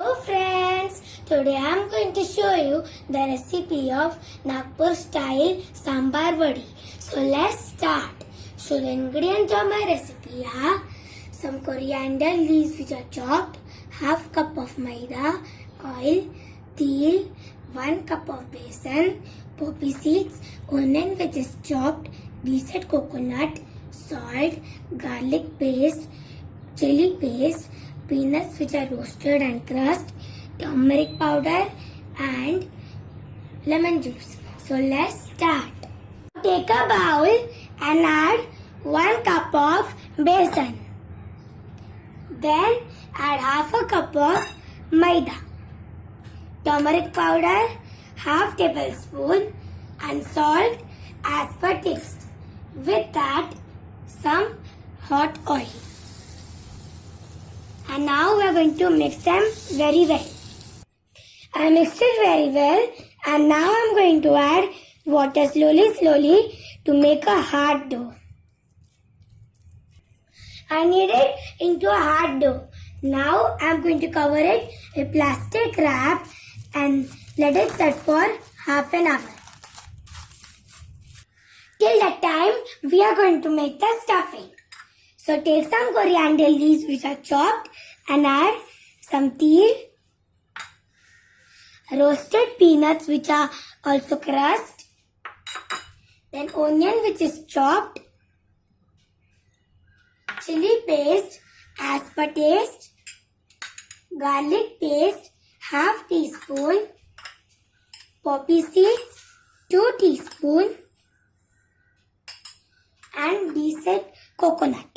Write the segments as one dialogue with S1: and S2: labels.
S1: Hello friends, today I am going to show you the recipe of Nagpur style Sambarwadi. So let's start. So the ingredients of my recipe are some coriander leaves which are chopped, half cup of maida, oil, tea, 1 cup of besan, poppy seeds, onion which is chopped, decent coconut, salt, garlic paste, chili paste, peanuts which are roasted and crushed, turmeric powder and lemon juice. So let's start. Take a bowl and add 1 cup of besan. Then add half a cup of maida, turmeric powder, half tablespoon and salt as per taste. With that, some hot oil. And now we are going to mix them very well. I mixed it very well and now I am going to add water slowly to make a hard dough. I knead it into a hard dough. Now I am going to cover it with plastic wrap and let it set for half an hour. Till that time we are going to make the stuffing. So take some coriander leaves which are chopped and add some tea, roasted peanuts which are also crushed, then onion which is chopped, chili paste as per taste, garlic paste half teaspoon, poppy seeds 2 teaspoon and decent coconut.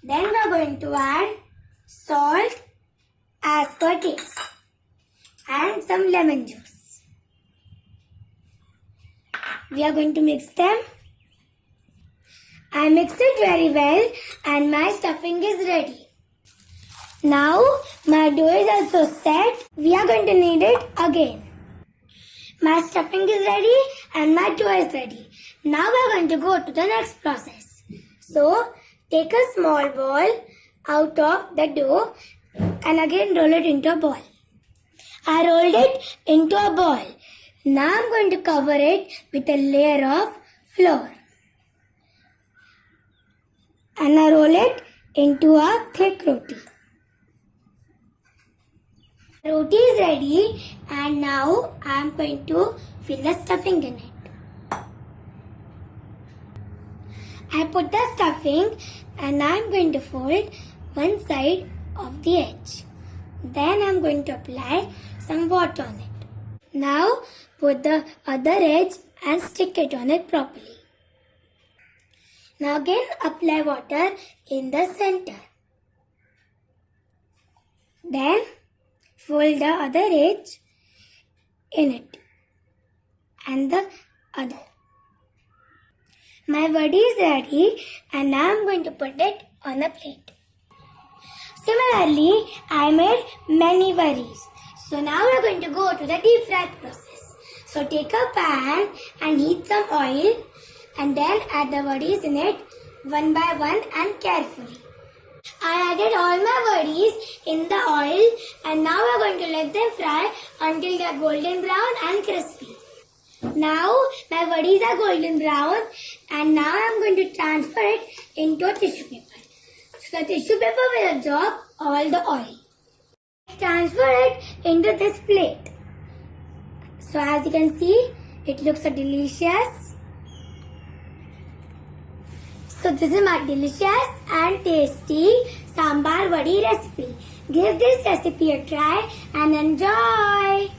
S1: Then we are going to add salt as per taste and some lemon juice. We are going to mix them. I mixed it very well and my stuffing is ready. Now my dough is also set. We are going to knead it again. My stuffing is ready and my dough is ready. Now we are going to go to the next process. So take a small ball out of the dough and again roll it into a ball. I rolled it into a ball. Now I am going to cover it with a layer of flour. And I roll it into a thick roti. Roti is ready and now I am going to fill the stuffing in it. I put the stuffing and I am going to fold one side of the edge. Then I am going to apply some water on it. Now put the other edge and stick it on it properly. Now again apply water in the center. Then fold the other edge in it and the other. My vadi is ready and now I am going to put it on a plate. Similarly, I made many vadis. So now we are going to go to the deep fry process. So take a pan and heat some oil and then add the vadis in it one by one and carefully. I added all my vadis in the oil and now we are going to let them fry until they are golden brown and crispy. Now my vadis are golden brown and now I am going to transfer it into a tissue paper. So the tissue paper will absorb all the oil. Transfer it into this plate. So as you can see, it looks so delicious. So this is my delicious and tasty Sambarwadi recipe. Give this recipe a try and enjoy.